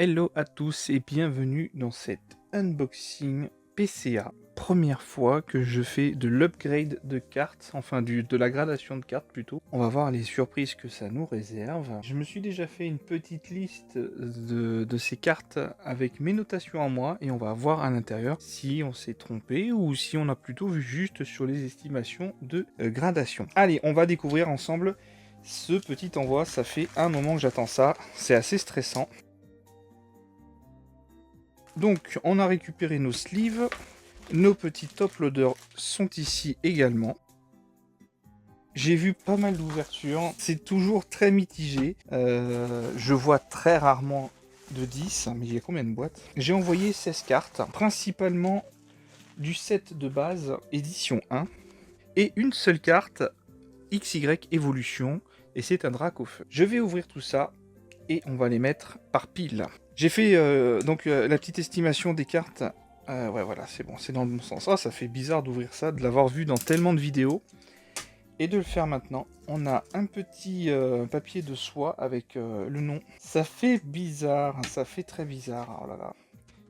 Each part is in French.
Hello à tous et bienvenue dans cet unboxing PCA. Première fois que je fais de l'upgrade de cartes, enfin de la gradation de cartes plutôt. On va voir les surprises que ça nous réserve. Je me suis déjà fait une petite liste de ces cartes avec mes notations à moi et on va voir à l'intérieur si on s'est trompé ou si on a plutôt vu juste sur les estimations de gradation. Allez, on va découvrir ensemble ce petit envoi. Ça fait un moment que j'attends ça, c'est assez stressant. Donc, on a récupéré nos sleeves. Nos petits top loaders sont ici également. J'ai vu pas mal d'ouvertures. C'est toujours très mitigé. Je vois très rarement de 10. Mais il y a combien de boîtes? J'ai envoyé 16 cartes. Principalement du set de base, édition 1. Et une seule carte, XY Evolution. Et c'est un drac au feu. Je vais ouvrir tout ça. Et on va les mettre par pile. J'ai fait la petite estimation des cartes. Ouais, voilà, c'est bon, c'est dans le bon sens. Ah, ça fait bizarre d'ouvrir ça, de l'avoir vu dans tellement de vidéos. Et de le faire maintenant. On a un petit papier de soie avec le nom. Ça fait bizarre, ça fait très bizarre. Oh là là.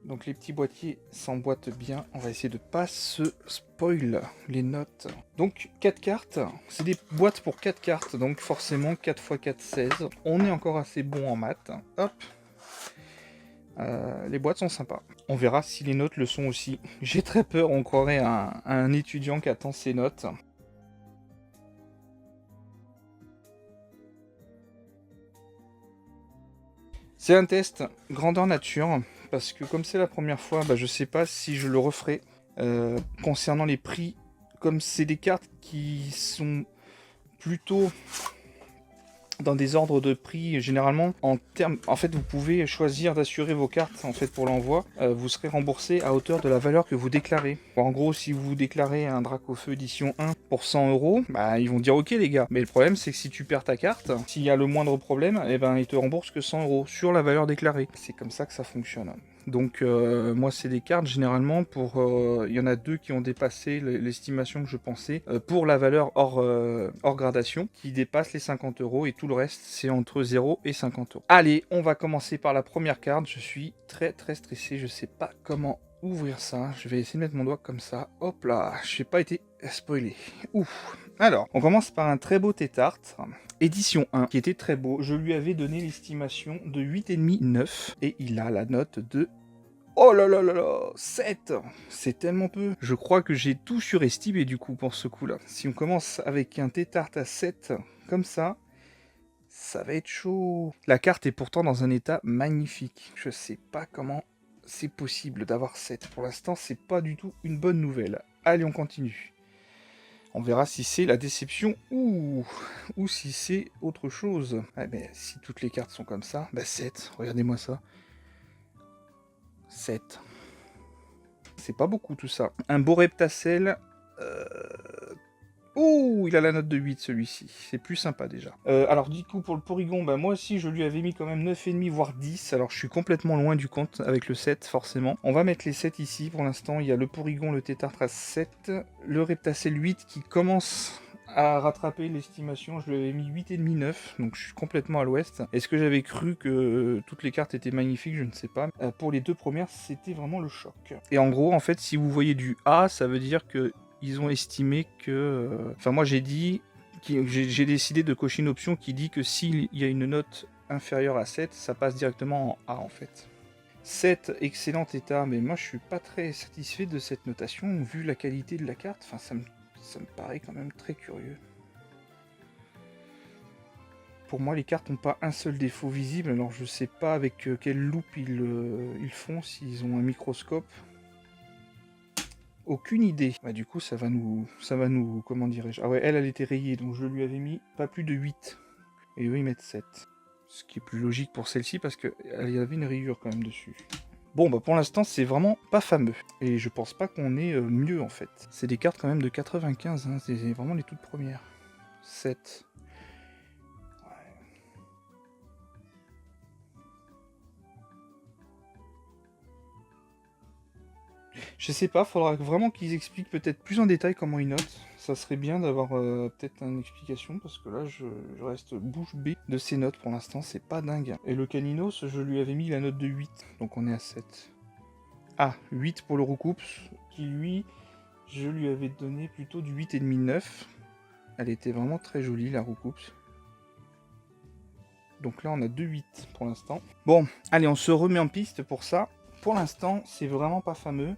Donc les petits boîtiers s'emboîtent bien. On va essayer de pas se spoil les notes. Donc 4 cartes. C'est des boîtes pour 4 cartes. Donc forcément 4 x 4, 16. On est encore assez bon en maths. Hop. Les boîtes sont sympas. On verra si les notes le sont aussi. J'ai très peur, on croirait un étudiant qui attend ses notes. C'est un test grandeur nature, parce que comme c'est la première fois, je sais pas si je le referai. Concernant les prix, comme c'est des cartes qui sont plutôt dans des ordres de prix généralement en fait vous pouvez choisir d'assurer vos cartes en fait pour l'envoi. Vous serez remboursé à hauteur de la valeur que vous déclarez. En gros, si vous déclarez un drac au feu édition 1 pour 100 €, ils vont dire ok les gars, mais le problème c'est que si tu perds ta carte, s'il y a le moindre problème, ils te remboursent que 100 € sur la valeur déclarée. C'est comme ça que ça fonctionne. Donc moi c'est des cartes généralement pour... il y en a 2 qui ont dépassé l'estimation que je pensais pour la valeur hors gradation, qui dépasse les 50 € et tout le reste c'est entre 0 et 50 €. Allez, on va commencer par la première carte. Je suis très stressé, je sais pas comment ouvrir ça. Je vais essayer de mettre mon doigt comme ça. Hop là, je n'ai pas été spoilé. Ouf. Alors, on commence par un très beau Tétart. Édition 1, qui était très beau. Je lui avais donné l'estimation de 8,5, 9. Et il a la note de... Oh là là là là, 7. C'est tellement peu. Je crois que j'ai tout surestimé du coup pour ce coup-là. Si on commence avec un Tétart à 7, comme ça va être chaud. La carte est pourtant dans un état magnifique. Je sais pas comment c'est possible d'avoir 7. Pour l'instant, c'est pas du tout une bonne nouvelle. Allez, on continue. On verra si c'est la déception ou si c'est autre chose. Ah, mais si toutes les cartes sont comme ça, 7, regardez-moi ça. 7. C'est pas beaucoup tout ça. Un beau Reptacel. Ouh, il a la note de 8 celui-ci. C'est plus sympa déjà. Alors du coup pour le Porygon, moi aussi je lui avais mis quand même 9,5 voire 10. Alors je suis complètement loin du compte avec le 7 forcément. On va mettre les 7 ici pour l'instant. Il y a le Porygon, le Tétart à 7. Le Reptacel 8 qui commence à rattraper l'estimation. Je lui avais mis 8,5, 9. Donc je suis complètement à l'ouest. Est-ce que j'avais cru que toutes les cartes étaient magnifiques? Je ne sais pas. Pour les deux premières, c'était vraiment le choc. Et en gros, en fait, si vous voyez du A, ça veut dire que ils ont estimé que... Enfin, moi, j'ai décidé de cocher une option qui dit que s'il y a une note inférieure à 7, ça passe directement en A, en fait. 7, excellent état, mais moi, je suis pas très satisfait de cette notation, vu la qualité de la carte. Enfin, ça me paraît quand même très curieux. Pour moi, les cartes n'ont pas un seul défaut visible, alors je sais pas avec quelle loupe ils font, s'ils ont un microscope. Aucune idée. Du coup, ça va nous... Comment dirais-je? Ah ouais, elle était rayée, donc je lui avais mis pas plus de 8. Et eux, ils mettent 7. Ce qui est plus logique pour celle-ci, parce qu'il y avait une rayure quand même dessus. Bon, pour l'instant, c'est vraiment pas fameux. Et je pense pas qu'on ait mieux, en fait. C'est des cartes quand même de 95, hein. C'est vraiment les toutes premières. 7. Je sais pas, faudra vraiment qu'ils expliquent peut-être plus en détail comment ils notent. Ça serait bien d'avoir peut-être une explication, parce que là, je reste bouche bée de ces notes pour l'instant, c'est pas dingue. Et le Caninos, je lui avais mis la note de 8, donc on est à 7. Ah, 8 pour le Roucoups, qui lui, je lui avais donné plutôt du 8,5-9. Elle était vraiment très jolie, la Roucoups. Donc là, on a 2,8 pour l'instant. Bon, allez, on se remet en piste pour ça. Pour l'instant, c'est vraiment pas fameux.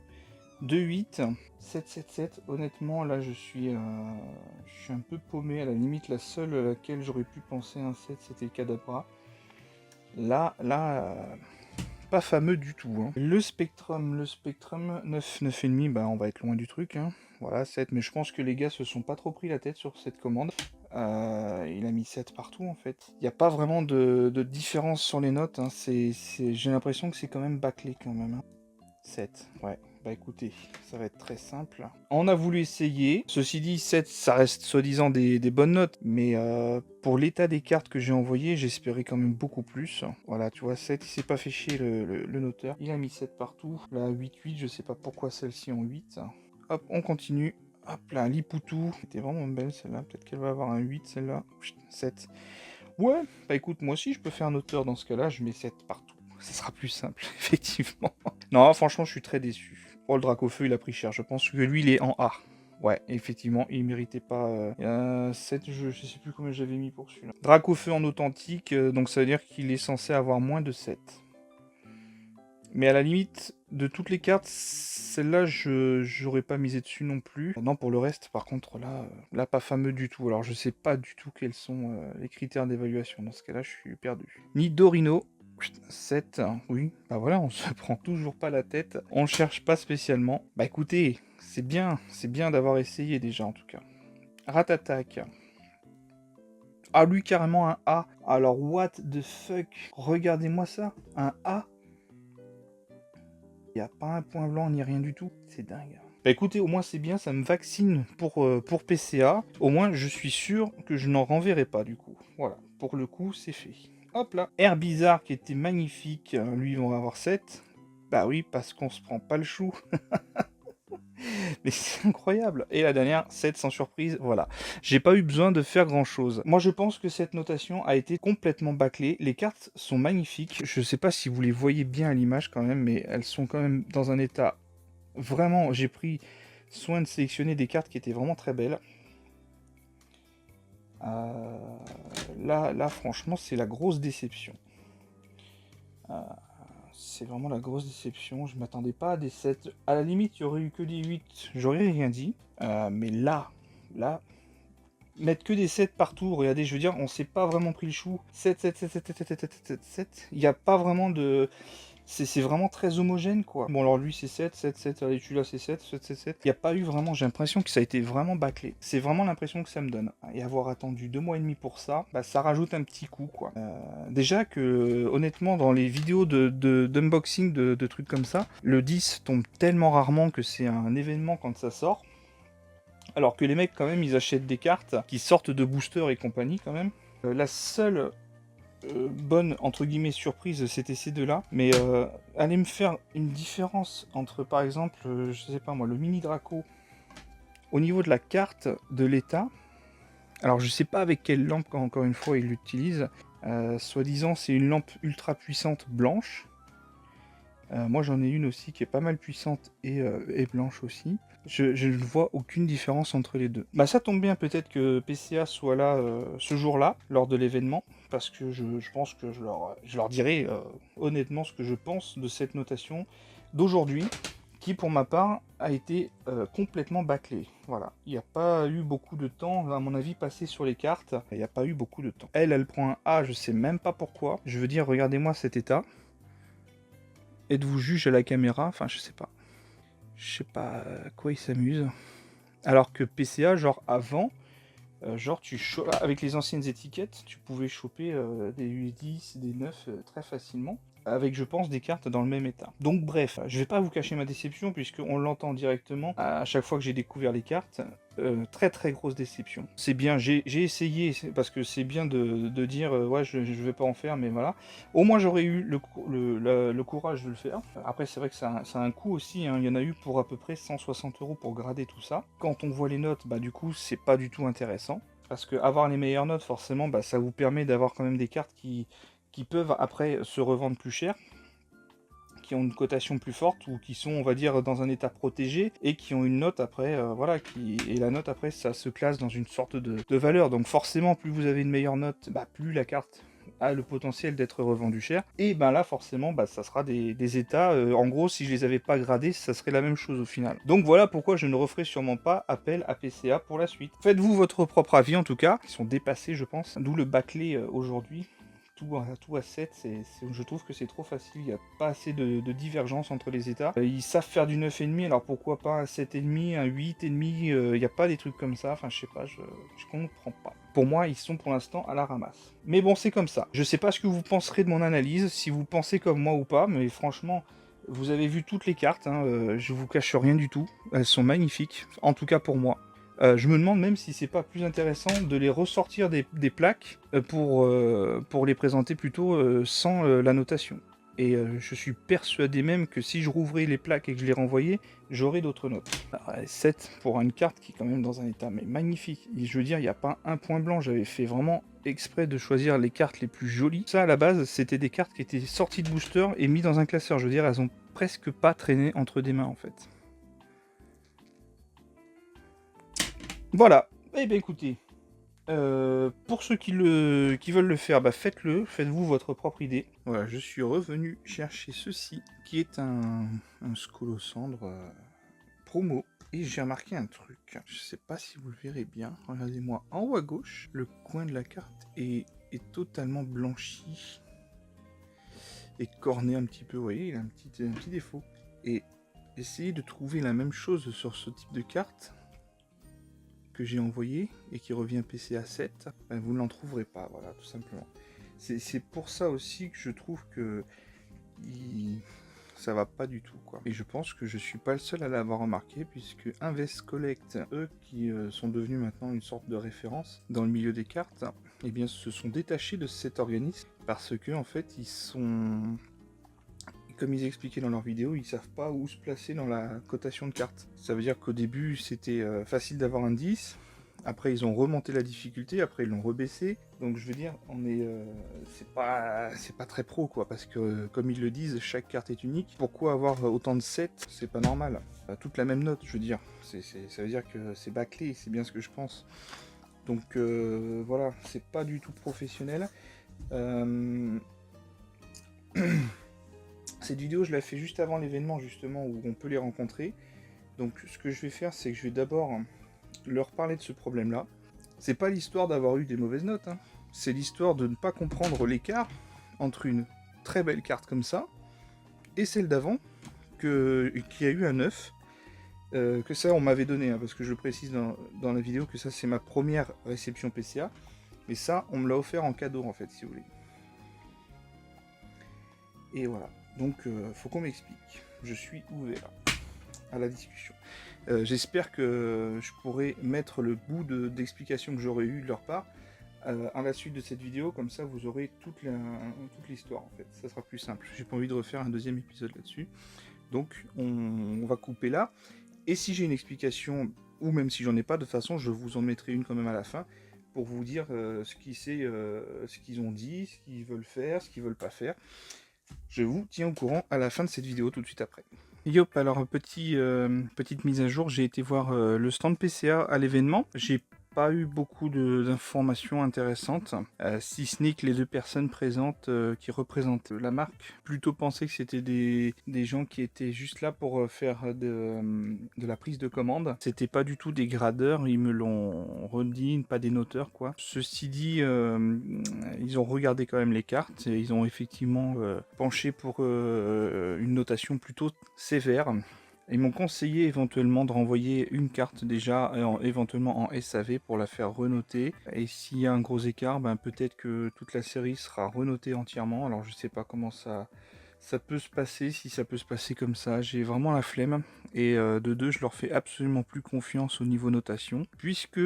2,8, 7,7,7. Honnêtement, là, je suis un peu paumé. À la limite, la seule à laquelle j'aurais pu penser un 7, c'était le Kadabra. Là, pas fameux du tout. Hein. Le Spectrum, 9, 9,5, bah, on va être loin du truc. Hein. Voilà, 7, mais je pense que les gars se sont pas trop pris la tête sur cette commande. Il a mis 7 partout en fait. Il n'y a pas vraiment de différence sur les notes. Hein. J'ai l'impression que c'est quand même bâclé quand même. Hein. 7, ouais. Bah écoutez, ça va être très simple. On a voulu essayer. Ceci dit, 7, ça reste soi-disant des bonnes notes. Mais pour l'état des cartes que j'ai envoyées, j'espérais quand même beaucoup plus. Voilà, tu vois, 7, il s'est pas fait chier le noteur. Il a mis 7 partout. Là, 8, je sais pas pourquoi celle-ci en 8. Hop, on continue. Hop là, Lipoutou. C'était vraiment belle celle-là. Peut-être qu'elle va avoir un 8 celle-là. 7. Ouais, bah écoute, moi aussi je peux faire un auteur dans ce cas-là. Je mets 7 partout. Ça sera plus simple, effectivement. Non, franchement, je suis très déçu. Oh, le Dracofeu, il a pris cher. Je pense que lui, il est en A. Ouais, effectivement, il méritait pas... 7, je sais plus combien j'avais mis pour celui-là. Dracofeu en authentique, donc ça veut dire qu'il est censé avoir moins de 7. Mais à la limite, de toutes les cartes, celle-là, j'aurais pas misé dessus non plus. Non, pour le reste, par contre, là, pas fameux du tout. Alors, je sais pas du tout quels sont les critères d'évaluation. Dans ce cas-là, je suis perdu. Nidorino, 7, oui. Bah voilà, on se prend toujours pas la tête. On cherche pas spécialement. Bah écoutez, c'est bien d'avoir essayé déjà, en tout cas. Ratatak. Ah, lui, carrément un A. Alors, what the fuck? Regardez-moi ça. Un A. Il n'y a pas un point blanc ni rien du tout. C'est dingue. Bah écoutez, au moins c'est bien, ça me vaccine pour PCA. Au moins je suis sûr que je n'en renverrai pas du coup. Voilà, pour le coup c'est fait. Hop là. Air Bizarre qui était magnifique, lui on va avoir 7. Bah oui, parce qu'on se prend pas le chou. Mais c'est incroyable. Et la dernière, 7 sans surprise, voilà. J'ai pas eu besoin de faire grand chose. Moi je pense que cette notation a été complètement bâclée. Les cartes sont magnifiques. Je sais pas si vous les voyez bien à l'image quand même, mais elles sont quand même dans un état... Vraiment, j'ai pris soin de sélectionner des cartes qui étaient vraiment très belles. Là, franchement, c'est la grosse déception. C'est vraiment la grosse déception. Je m'attendais pas à des 7. À la limite, il y aurait eu que des 8. J'aurais rien dit. Mais là, mettre que des 7 partout. Regardez, je veux dire, on s'est pas vraiment pris le chou. 7, 7, 7, 7, 7, 7, 7, 7, 7. Il n'y a pas vraiment de... C'est vraiment très homogène, quoi. Bon, alors lui, c'est 7, 7, 7. Allez, celui-là, c'est 7, 7, 7, 7. Il n'y a pas eu vraiment... J'ai l'impression que ça a été vraiment bâclé. C'est vraiment l'impression que ça me donne. Et avoir attendu 2 mois et demi pour ça, bah, ça rajoute un petit coup, quoi. Déjà que, honnêtement, dans les vidéos d'unboxing de trucs comme ça, le 10 tombe tellement rarement que c'est un événement quand ça sort. Alors que les mecs, quand même, ils achètent des cartes qui sortent de boosters et compagnie, quand même. La seule... bonne entre guillemets surprise, c'était ces deux-là. Mais allez me faire une différence entre, par exemple, je sais pas moi, le mini Draco au niveau de la carte de l'état. Alors je sais pas avec quelle lampe, encore une fois, il l'utilise. Soi-disant, c'est une lampe ultra puissante blanche. Moi j'en ai une aussi qui est pas mal puissante et blanche aussi. Je ne vois aucune différence entre les deux. Bah ça tombe bien peut-être que PCA soit là ce jour-là, lors de l'événement, parce que je pense que je leur dirai honnêtement ce que je pense de cette notation d'aujourd'hui, qui pour ma part a été complètement bâclée. Voilà, il n'y a pas eu beaucoup de temps, à mon avis, passé sur les cartes, il n'y a pas eu beaucoup de temps. Elle prend un A, je sais même pas pourquoi. Je veux dire, regardez-moi cet état. Êtes-vous juge à la caméra? Enfin, je sais pas. Je sais pas à quoi il s'amuse. Alors que PCA, genre avant, genre avec les anciennes étiquettes, tu pouvais choper des 10, des 9 très facilement. avec je pense des cartes dans le même état. Donc bref, je vais pas vous cacher ma déception puisqu'on l'entend directement à chaque fois que j'ai découvert les cartes. Très très grosse déception. C'est bien, j'ai essayé, parce que c'est bien de dire ouais je vais pas en faire, mais voilà. Au moins j'aurais eu le courage de le faire. Après c'est vrai que ça a un coût aussi, hein. Il y en a eu pour à peu près 160 € pour grader tout ça. Quand on voit les notes, bah du coup c'est pas du tout intéressant. Parce que avoir les meilleures notes forcément, bah, ça vous permet d'avoir quand même des cartes qui peuvent après se revendre plus cher, qui ont une cotation plus forte ou qui sont, on va dire, dans un état protégé et qui ont une note après, voilà, et la note après, ça se classe dans une sorte de valeur. Donc forcément, plus vous avez une meilleure note, bah, plus la carte a le potentiel d'être revendue cher. Et ben là, forcément, bah, ça sera des états. En gros, si je les avais pas gradés, ça serait la même chose au final. Donc voilà pourquoi je ne referai sûrement pas appel à PCA pour la suite. Faites-vous votre propre avis en tout cas. Ils sont dépassés, je pense. D'où le bâclé aujourd'hui. Tout à 7, je trouve que c'est trop facile, il n'y a pas assez de divergence entre les états. Ils savent faire du 9,5, alors pourquoi pas un 7,5, un 8,5, il n'y a pas des trucs comme ça, enfin je sais pas, je comprends pas. Pour moi, ils sont pour l'instant à la ramasse. Mais bon, c'est comme ça. Je sais pas ce que vous penserez de mon analyse, si vous pensez comme moi ou pas, mais franchement, vous avez vu toutes les cartes, hein, je vous cache rien du tout. Elles sont magnifiques, en tout cas pour moi. Je me demande même si c'est pas plus intéressant de les ressortir des plaques pour les présenter plutôt sans la notation. Et je suis persuadé même que si je rouvrais les plaques et que je les renvoyais, j'aurais d'autres notes. Alors, 7 pour une carte qui est quand même dans un état mais magnifique. Et je veux dire, il n'y a pas un point blanc, j'avais fait vraiment exprès de choisir les cartes les plus jolies. Ça à la base, c'était des cartes qui étaient sorties de booster et mises dans un classeur. Je veux dire, elles ont presque pas traîné entre des mains en fait. Voilà, eh bien écoutez, pour ceux qui veulent le faire, bah faites-le, faites-vous votre propre idée. Voilà, je suis revenu chercher ceci, qui est un Scolosandre promo, et j'ai remarqué un truc, je sais pas si vous le verrez bien, regardez-moi, en haut à gauche, le coin de la carte est totalement blanchi, et corné un petit peu, vous voyez, il a un petit défaut. Et essayez de trouver la même chose sur ce type de carte, que j'ai envoyé et qui revient PCA 7, ben vous ne l'en trouverez pas, voilà, tout simplement. C'est pour ça aussi que je trouve que ça va pas du tout, quoi. Et je pense que je suis pas le seul à l'avoir remarqué, puisque Invest Collect, eux qui sont devenus maintenant une sorte de référence dans le milieu des cartes, eh bien se sont détachés de cet organisme parce que en fait ils sont, comme ils expliquaient dans leur vidéo, ils savent pas où se placer dans la cotation de cartes. Ça veut dire qu'au début, c'était facile d'avoir un 10. Après, ils ont remonté la difficulté. Après, ils l'ont rebaissé. Donc, je veux dire, c'est pas très pro, quoi. Parce que, comme ils le disent, chaque carte est unique. Pourquoi avoir autant de 7? C'est pas normal. Toute la même note, je veux dire. Ça veut dire que c'est bâclé. C'est bien ce que je pense. Donc, voilà. C'est pas du tout professionnel. Cette vidéo, je la fais juste avant l'événement, justement, où on peut les rencontrer. Donc, ce que je vais faire, c'est que je vais d'abord leur parler de ce problème-là. C'est pas l'histoire d'avoir eu des mauvaises notes, hein. C'est l'histoire de ne pas comprendre l'écart entre une très belle carte comme ça et celle d'avant, qui a eu un 9. Que ça, on m'avait donné, hein, parce que je précise dans la vidéo que ça, c'est ma première réception PCA. Mais ça, on me l'a offert en cadeau, en fait, si vous voulez. Et voilà. Donc, faut qu'on m'explique. Je suis ouvert à la discussion. J'espère que je pourrai mettre le bout d'explication que j'aurais eu de leur part à la suite de cette vidéo. Comme ça, vous aurez toute l'histoire, en fait. Ça sera plus simple. J'ai pas envie de refaire un deuxième épisode là-dessus. Donc, on va couper là. Et si j'ai une explication, ou même si j'en ai pas, de toute façon, je vous en mettrai une quand même à la fin, pour vous dire ce qu'ils ont dit, ce qu'ils veulent faire, ce qu'ils veulent pas faire. Je vous tiens au courant à la fin de cette vidéo, tout de suite après. Yop, alors petite mise à jour, j'ai été voir le stand PCA à l'événement. J'ai pas eu beaucoup d'informations intéressantes, si ce n'est que les deux personnes présentes qui représentent la marque plutôt pensaient que c'était des gens qui étaient juste là pour faire de la prise de commande. C'était pas du tout des gradeurs, ils me l'ont redit, pas des noteurs, quoi. Ceci dit, ils ont regardé quand même les cartes et ils ont effectivement penché pour une notation plutôt sévère. Ils m'ont conseillé éventuellement de renvoyer une carte déjà, éventuellement en SAV pour la faire renoter. Et s'il y a un gros écart, ben peut-être que toute la série sera renotée entièrement. Alors je sais pas comment ça ça peut se passer, si ça peut se passer comme ça. J'ai vraiment la flemme. Et de deux, je leur fais absolument plus confiance au niveau notation. Puisque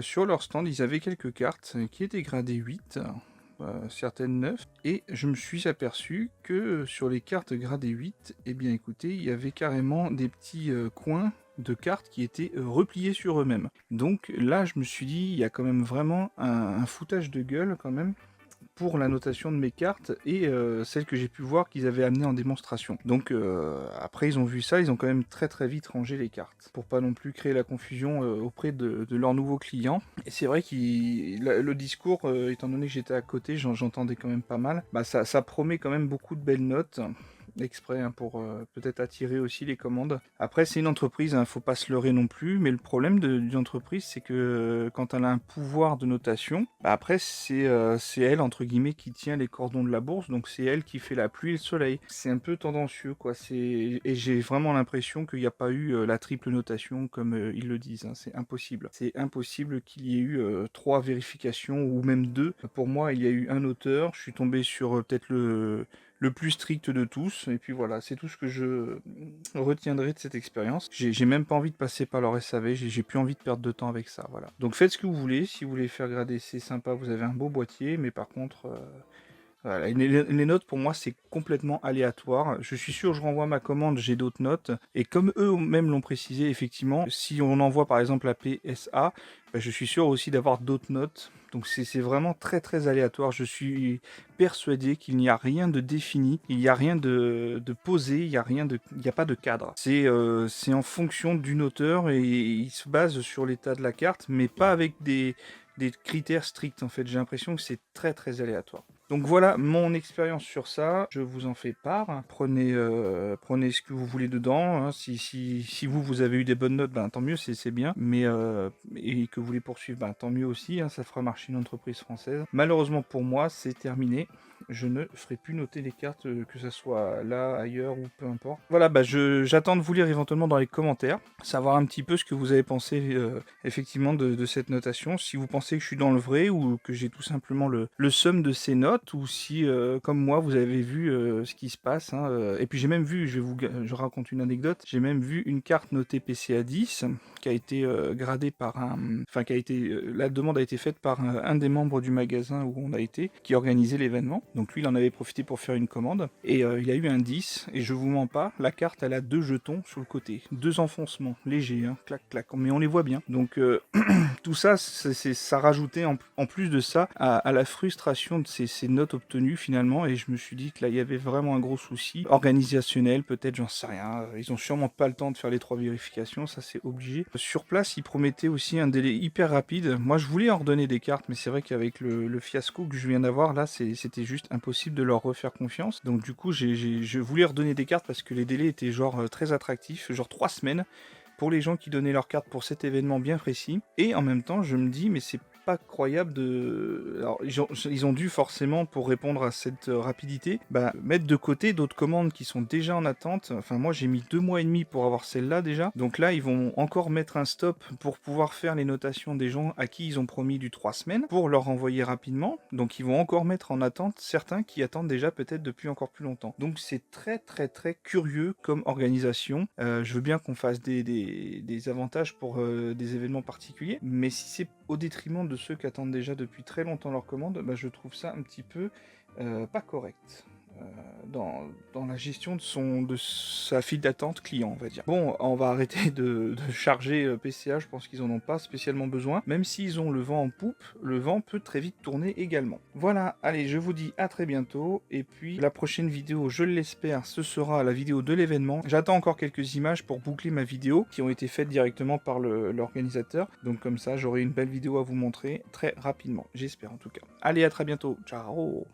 sur leur stand, ils avaient quelques cartes qui étaient gradées 8. Certaines 9, et je me suis aperçu que sur les cartes gradées 8, eh bien écoutez, il y avait carrément des petits coins de cartes qui étaient repliés sur eux-mêmes. Donc là, je me suis dit, il y a quand même vraiment un foutage de gueule quand même pour la notation de mes cartes et celles que j'ai pu voir qu'ils avaient amenées en démonstration. Donc après ils ont vu ça, ils ont quand même très très vite rangé les cartes pour pas non plus créer la confusion auprès de leurs nouveaux clients. Et c'est vrai que le discours, étant donné que j'étais à côté, j'entendais quand même pas mal. Bah ça promet quand même beaucoup de belles notes. Exprès hein, pour peut-être attirer aussi les commandes. Après c'est une entreprise, hein, faut pas se leurrer non plus, mais le problème d'une entreprise c'est que quand elle a un pouvoir de notation, bah après c'est elle entre guillemets qui tient les cordons de la bourse, donc c'est elle qui fait la pluie et le soleil. C'est un peu tendancieux quoi, et j'ai vraiment l'impression qu'il n'y a pas eu la triple notation comme ils le disent, hein. C'est impossible. C'est impossible qu'il y ait eu 3 vérifications ou même 2. Pour moi il y a eu un auteur, je suis tombé sur peut-être le plus strict de tous, et puis voilà, c'est tout ce que je retiendrai de cette expérience. J'ai même pas envie de passer par leur SAV, j'ai plus envie de perdre de temps avec ça, voilà. Donc faites ce que vous voulez, si vous voulez faire grader, c'est sympa, vous avez un beau boîtier, mais par contre, voilà, les notes pour moi c'est complètement aléatoire. Je suis sûr, je renvoie ma commande, j'ai d'autres notes. Et comme eux-mêmes l'ont précisé, effectivement, si on envoie par exemple la PSA, bah, je suis sûr aussi d'avoir d'autres notes. Donc c'est vraiment très très aléatoire. Je suis persuadé qu'il n'y a rien de défini, il n'y a rien de posé, il n'y a pas de cadre. C'est en fonction d'une auteur et il se base sur l'état de la carte, mais pas avec des critères stricts en fait. J'ai l'impression que c'est très très aléatoire. Donc voilà mon expérience sur ça, je vous en fais part. Prenez ce que vous voulez dedans, hein. Si vous avez eu des bonnes notes, ben, tant mieux, c'est bien. Mais et que vous voulez poursuivre, ben, tant mieux aussi, hein, ça fera marcher une entreprise française. Malheureusement pour moi, c'est terminé. Je ne ferai plus noter les cartes, que ce soit là, ailleurs ou peu importe. Voilà, bah j'attends de vous lire éventuellement dans les commentaires, savoir un petit peu ce que vous avez pensé effectivement de cette notation. Si vous pensez que je suis dans le vrai ou que j'ai tout simplement le somme de ces notes, ou si, comme moi, vous avez vu ce qui se passe. Hein, et puis j'ai même vu, je raconte une anecdote, j'ai même vu une carte notée PCA 10 qui a été gradée par enfin la demande a été faite par un des membres du magasin où on a été, qui organisait l'événement. Donc lui, il en avait profité pour faire une commande et il a eu un 10. Et je vous mens pas, la carte, elle a 2 jetons sur le côté, 2 enfoncements légers, hein, clac clac, mais on les voit bien. Donc tout ça, ça rajoutait en plus de ça à la frustration de ces notes obtenues finalement, et je me suis dit que là il y avait vraiment un gros souci organisationnel, peut-être, j'en sais rien. Ils ont sûrement pas le temps de faire les 3 vérifications, ça c'est obligé. Sur place, ils promettaient aussi un délai hyper rapide. Moi je voulais en redonner des cartes, mais c'est vrai qu'avec le fiasco que je viens d'avoir là, c'était juste impossible de leur refaire confiance. Donc du coup, je voulais redonner des cartes parce que les délais étaient genre très attractifs, genre 3 semaines pour les gens qui donnaient leurs cartes pour cet événement bien précis. Et en même temps, je me dis, mais c'est pas croyable de... Alors, ils ont dû forcément, pour répondre à cette rapidité, bah, mettre de côté d'autres commandes qui sont déjà en attente. Enfin, moi, j'ai mis 2 mois et demi pour avoir celle-là déjà. Donc là, ils vont encore mettre un stop pour pouvoir faire les notations des gens à qui ils ont promis du 3 semaines, pour leur envoyer rapidement. Donc ils vont encore mettre en attente certains qui attendent déjà peut-être depuis encore plus longtemps. Donc c'est très très très curieux comme organisation. Je veux bien qu'on fasse des avantages pour des événements particuliers, mais si c'est au détriment de ceux qui attendent déjà depuis très longtemps leur commande, bah, je trouve ça un petit peu pas correct. Dans la gestion de sa file d'attente client, on va dire. Bon, on va arrêter de charger PCA, je pense qu'ils en ont pas spécialement besoin. Même s'ils ont le vent en poupe, le vent peut très vite tourner également. Voilà, allez, je vous dis à très bientôt, et puis la prochaine vidéo, je l'espère, ce sera la vidéo de l'événement. J'attends encore quelques images pour boucler ma vidéo, qui ont été faites directement par l'organisateur, donc comme ça, j'aurai une belle vidéo à vous montrer très rapidement, j'espère en tout cas. Allez, à très bientôt, ciao.